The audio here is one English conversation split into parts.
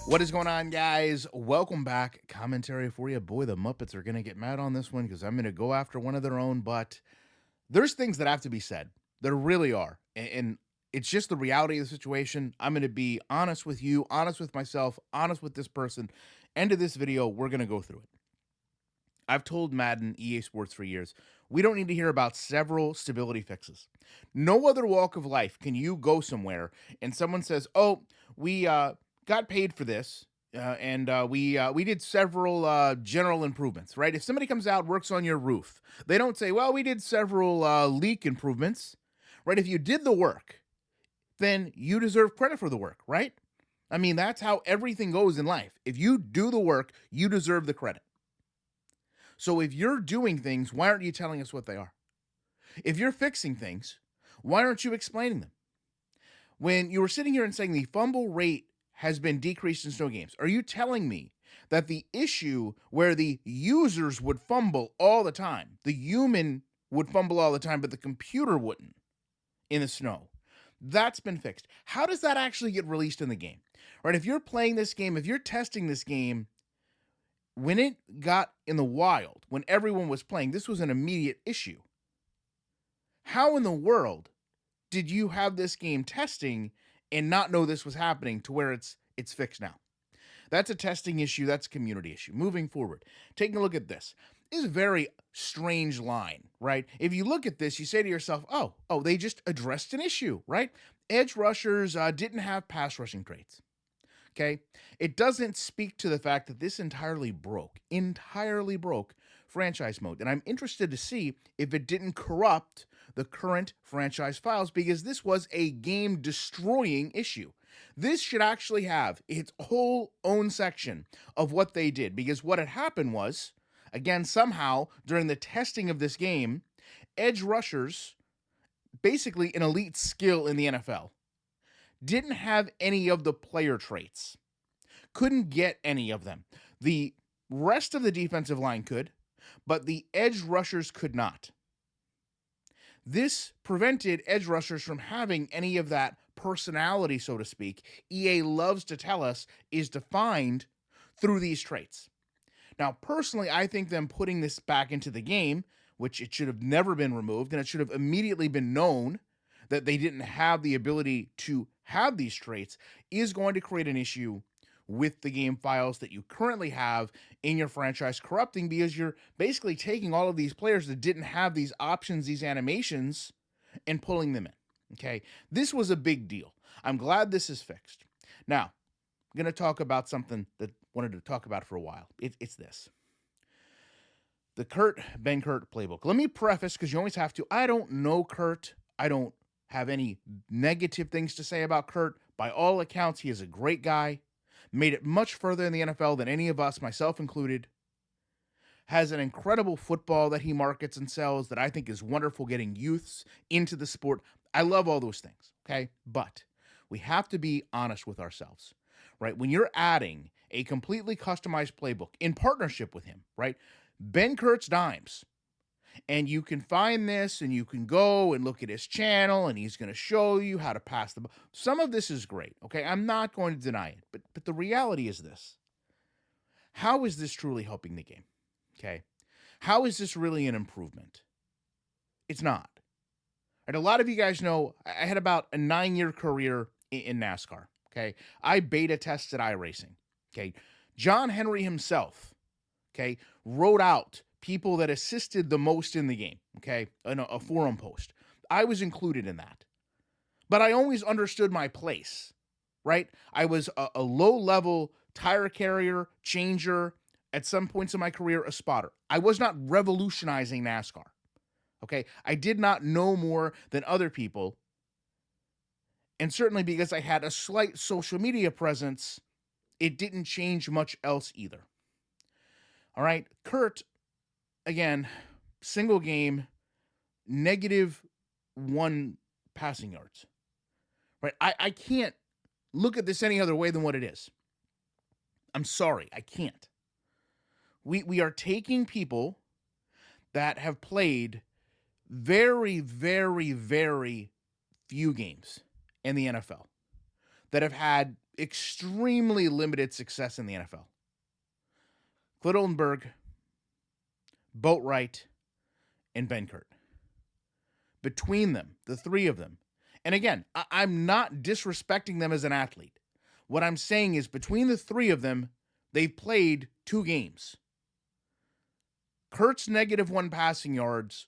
What is going on, guys? Welcome back. Commentary for you. Boy, the Muppets are going to get mad on this one because I'm going to go after one of their own, but there's things that have to be said. There really are. And it's just the reality of the situation. I'm going to be honest with you, honest with myself, honest with this person. End of this video, we're going to go through it. I've told Madden, EA Sports for years, we don't need to hear about several stability fixes. No other walk of life can you go somewhere and someone says, "Oh, we got paid for this, and we did several general improvements." Right? If somebody comes out works on your roof, they don't say, "Well, we did several leak improvements." Right? If you did the work, then you deserve credit for the work. Right? I mean, that's how everything goes in life. If you do the work, you deserve the credit. So if you're doing things, why aren't you telling us what they are? If you're fixing things, why aren't you explaining them? When you were sitting here and saying the fumble rate has been decreased in snow games, are you telling me that the issue where the users would fumble all the time, the human would fumble all the time, but the computer wouldn't in the snow? That's been fixed. How does that actually get released in the game? Right? If you're playing this game, if you're testing this game, when it got in the wild, when everyone was playing, this was an immediate issue. How in the world did you have this game testing and not know this was happening to where it's fixed now? That's a testing issue, that's a community issue. Moving forward, taking a look at this. This is a very strange line, right? If you look at this, you say to yourself, oh, they just addressed an issue, right? Edge rushers didn't have pass rushing traits. Okay. It doesn't speak to the fact that this entirely broke franchise mode. And I'm interested to see if it didn't corrupt the current franchise files because this was a game destroying issue. This should actually have its whole own section of what they did because what had happened was, again, somehow during the testing of this game, edge rushers, basically an elite skill in the NFL, didn't have any of the player traits, couldn't get any of them. The rest of the defensive line could, but the edge rushers could not. This prevented edge rushers from having any of that personality, so to speak, EA loves to tell us is defined through these traits. Now, personally, I think them putting this back into the game, which it should have never been removed, and it should have immediately been known that they didn't have the ability to have these traits, is going to create an issue with the game files that you currently have in your franchise corrupting because you're basically taking all of these players that didn't have these options, these animations, and pulling them in. Okay. This was a big deal. I'm glad this is fixed. Now, I'm going to talk about something that I wanted to talk about for a while. It's this. The Ben Kurt playbook. Let me preface, because you always have to. I don't know Kurt. I don't have any negative things to say about Kurt. By all accounts, he is a great guy. Made it much further in the NFL than any of us, myself included. Has an incredible football that he markets and sells that I think is wonderful, getting youths into the sport. I love all those things, okay? But we have to be honest with ourselves, right? When you're adding a completely customized playbook in partnership with him, right? Ben Kurt's Dimes. And you can find this and you can go and look at his channel and he's going to show you how to pass the ball. Some of this is great, okay? I'm not going to deny it. But the reality is this. How is this truly helping the game? Okay? How is this really an improvement? It's not. And a lot of you guys know I had about a 9-year career in NASCAR, okay? I beta tested iRacing, okay? John Henry himself, okay, wrote out people that assisted the most in the game, okay, in a forum post. I was included in that. But I always understood my place, right? I was a low-level tire carrier, changer, at some points in my career, a spotter. I was not revolutionizing NASCAR, okay? I did not know more than other people, and certainly because I had a slight social media presence, it didn't change much else either. All right, Kurt, again, single game, -1 passing yards. Right? I can't look at this any other way than what it is. I'm sorry, I can't. We are taking people that have played very, very, very few games in the NFL, that have had extremely limited success in the NFL. Clint Oldenburg, Boatwright, and Ben Kurt. Between them, the three of them. And again, I'm not disrespecting them as an athlete. What I'm saying is between the three of them, they've played 2 games. Kurt's -1 passing yards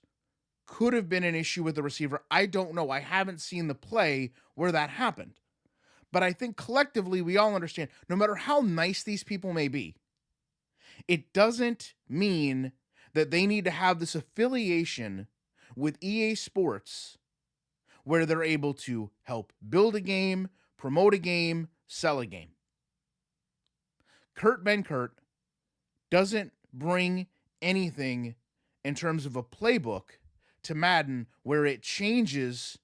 could have been an issue with the receiver. I don't know. I haven't seen the play where that happened. But I think collectively we all understand, no matter how nice these people may be, it doesn't mean that they need to have this affiliation with EA Sports where they're able to help build a game, promote a game, sell a game. Kurt Benkert doesn't bring anything in terms of a playbook to Madden where it changes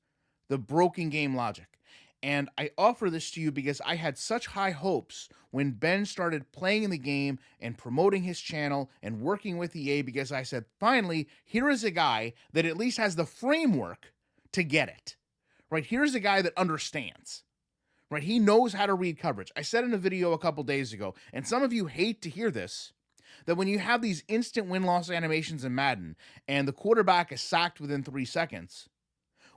the broken game logic. And I offer this to you because I had such high hopes when Ben started playing in the game and promoting his channel and working with EA, because I said, finally, here is a guy that at least has the framework to get it, right? Here's a guy that understands, right? He knows how to read coverage. I said in a video a couple days ago, and some of you hate to hear this, that when you have these instant win-loss animations in Madden and the quarterback is sacked within 3 seconds,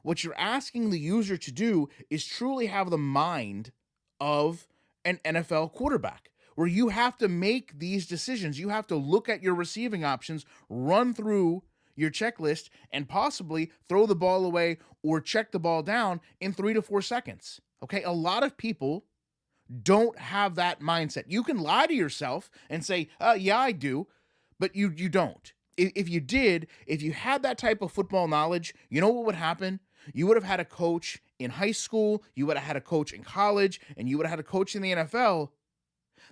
what you're asking the user to do is truly have the mind of an NFL quarterback, where you have to make these decisions. You have to look at your receiving options, run through your checklist, and possibly throw the ball away or check the ball down in 3 to 4 seconds. Okay, a lot of people don't have that mindset. You can lie to yourself and say, yeah, I do, but you don't. If you did, if you had that type of football knowledge, you know what would happen? You would have had a coach in high school, you would have had a coach in college, and you would have had a coach in the NFL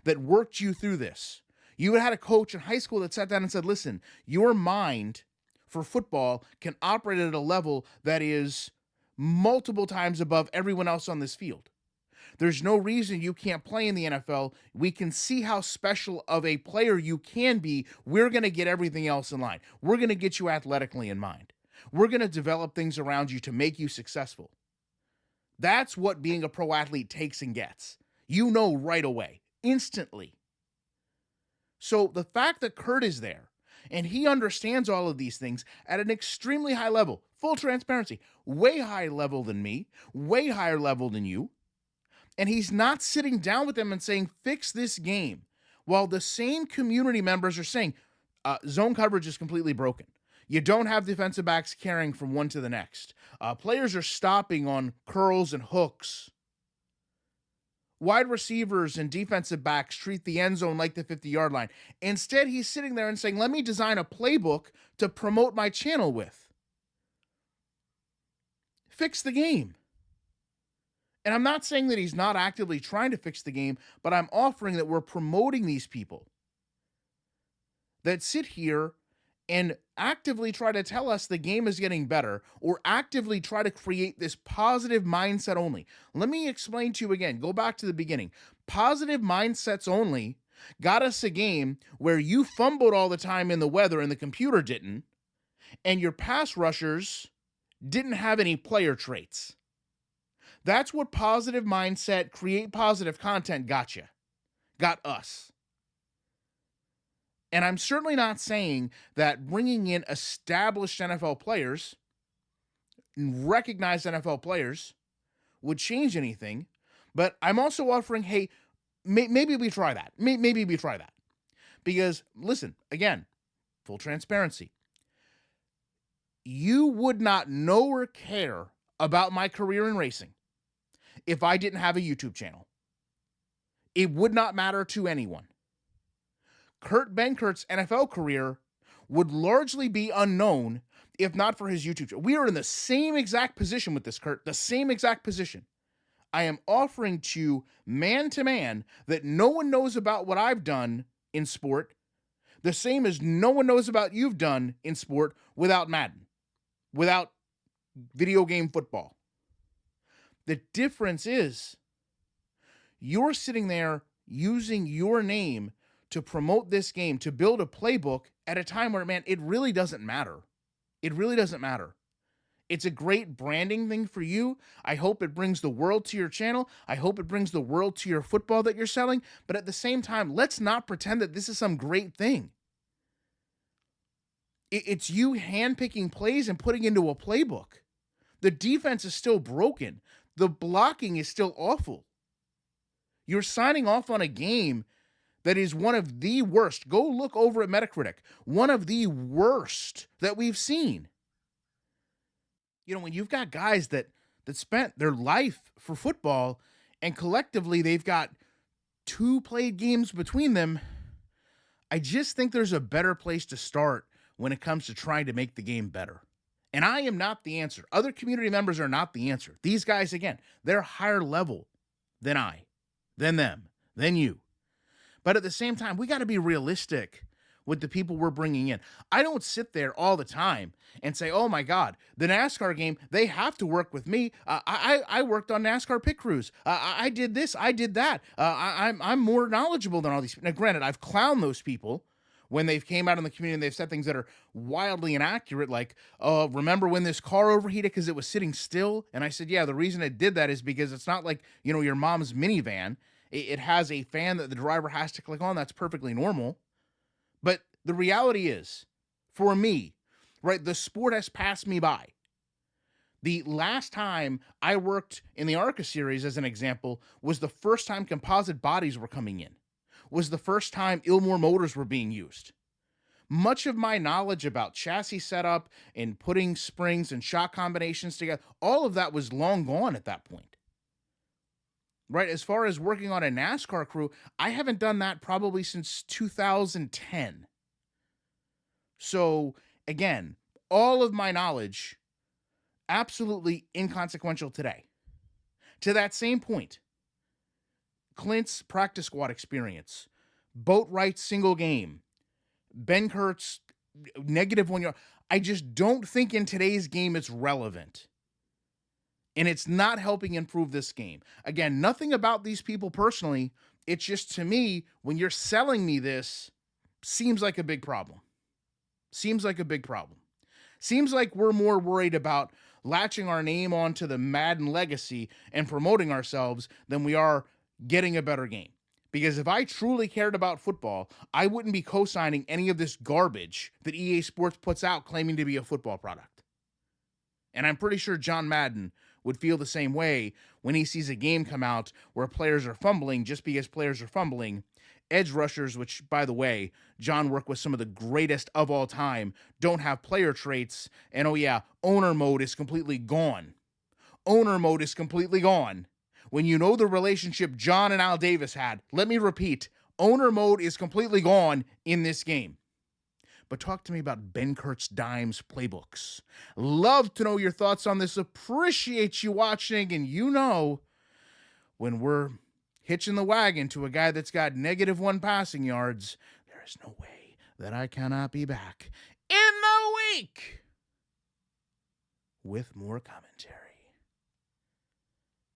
that worked you through this. You would have had a coach in high school that sat down and said, listen, your mind for football can operate at a level that is multiple times above everyone else on this field. There's no reason you can't play in the NFL. We can see how special of a player you can be. We're going to get everything else in line. We're going to get you athletically in mind. We're going to develop things around you to make you successful. That's what being a pro athlete takes and gets. You know right away, instantly. So the fact that Kurt is there and he understands all of these things at an extremely high level, full transparency, way higher level than me, way higher level than you, and he's not sitting down with them and saying, fix this game, while the same community members are saying, zone coverage is completely broken. You don't have defensive backs carrying from one to the next. Players are stopping on curls and hooks. Wide receivers and defensive backs treat the end zone like the 50-yard line. Instead, he's sitting there and saying, let me design a playbook to promote my channel with. Fix the game. And I'm not saying that he's not actively trying to fix the game, but I'm offering that we're promoting these people that sit here and actively try to tell us the game is getting better, or actively try to create this positive mindset only. Let me explain to you again. Go back to the beginning. Positive mindsets only got us a game where you fumbled all the time in the weather and the computer didn't, and your pass rushers didn't have any player traits. That's what positive mindset, create positive content got you, got us. And I'm certainly not saying that bringing in established NFL players, recognized NFL players, would change anything. But I'm also offering, hey, maybe we try that. Maybe we try that. Because, listen, again, full transparency. You would not know or care about my career in racing if I didn't have a YouTube channel. It would not matter to anyone. Kurt Benkert's NFL career would largely be unknown if not for his YouTube channel. We are in the same exact position with this, Kurt, the same exact position. I am offering to man that no one knows about what I've done in sport, the same as no one knows about you've done in sport without Madden, without video game football. The difference is you're sitting there using your name to promote this game, to build a playbook at a time where, man, it really doesn't matter. It really doesn't matter. It's a great branding thing for you. I hope it brings the world to your channel. I hope it brings the world to your football that you're selling. But at the same time, let's not pretend that this is some great thing. It's you handpicking plays and putting into a playbook. The defense is still broken. The blocking is still awful. You're signing off on a game that is one of the worst. Go look over at Metacritic. One of the worst that we've seen. When you've got guys that spent their life for football and collectively they've got two played games between them, I just think there's a better place to start when it comes to trying to make the game better. And I am not the answer. Other community members are not the answer. These guys, again, they're higher level than I, than them, than you. But at the same time, we got to be realistic with the people we're bringing in. I don't sit there all the time and say, oh my God, the NASCAR game, they have to work with me. I worked on NASCAR pit crews. I did this, I did that. I'm more knowledgeable than all these people. Now, granted, I've clowned those people when they've came out in the community and they've said things that are wildly inaccurate, like, oh, remember when this car overheated because it was sitting still? And I said, yeah, the reason it did that is because it's not like, your mom's minivan. It has a fan that the driver has to click on. That's perfectly normal. But the reality is, for me, right, the sport has passed me by. The last time I worked in the ARCA series, as an example, was the first time composite bodies were coming in, was the first time Ilmor motors were being used. Much of my knowledge about chassis setup and putting springs and shock combinations together, all of that was long gone at that point. Right, as far as working on a NASCAR crew, I haven't done that probably since 2010. So, again, all of my knowledge, absolutely inconsequential today. To that same point, Clint's practice squad experience, Boatwright's single game, Ben Kurt's -1 yard. I just don't think in today's game it's relevant. And it's not helping improve this game. Again, nothing about these people personally. It's just, to me, when you're selling me this, seems like a big problem. Seems like a big problem. Seems like we're more worried about latching our name onto the Madden legacy and promoting ourselves than we are getting a better game. Because if I truly cared about football, I wouldn't be co-signing any of this garbage that EA Sports puts out claiming to be a football product. And I'm pretty sure John Madden would feel the same way when he sees a game come out where players are fumbling just because players are fumbling. Edge rushers, which, by the way, John worked with some of the greatest of all time, don't have player traits. And oh yeah, owner mode is completely gone. Owner mode is completely gone. When you know the relationship John and Al Davis had, let me repeat, owner mode is completely gone in this game. But talk to me about Ben Kurt's Dimes playbooks. Love to know your thoughts on this. Appreciate you watching. And when we're hitching the wagon to a guy that's got -1 passing yards, there is no way that I cannot be back in the week with more commentary.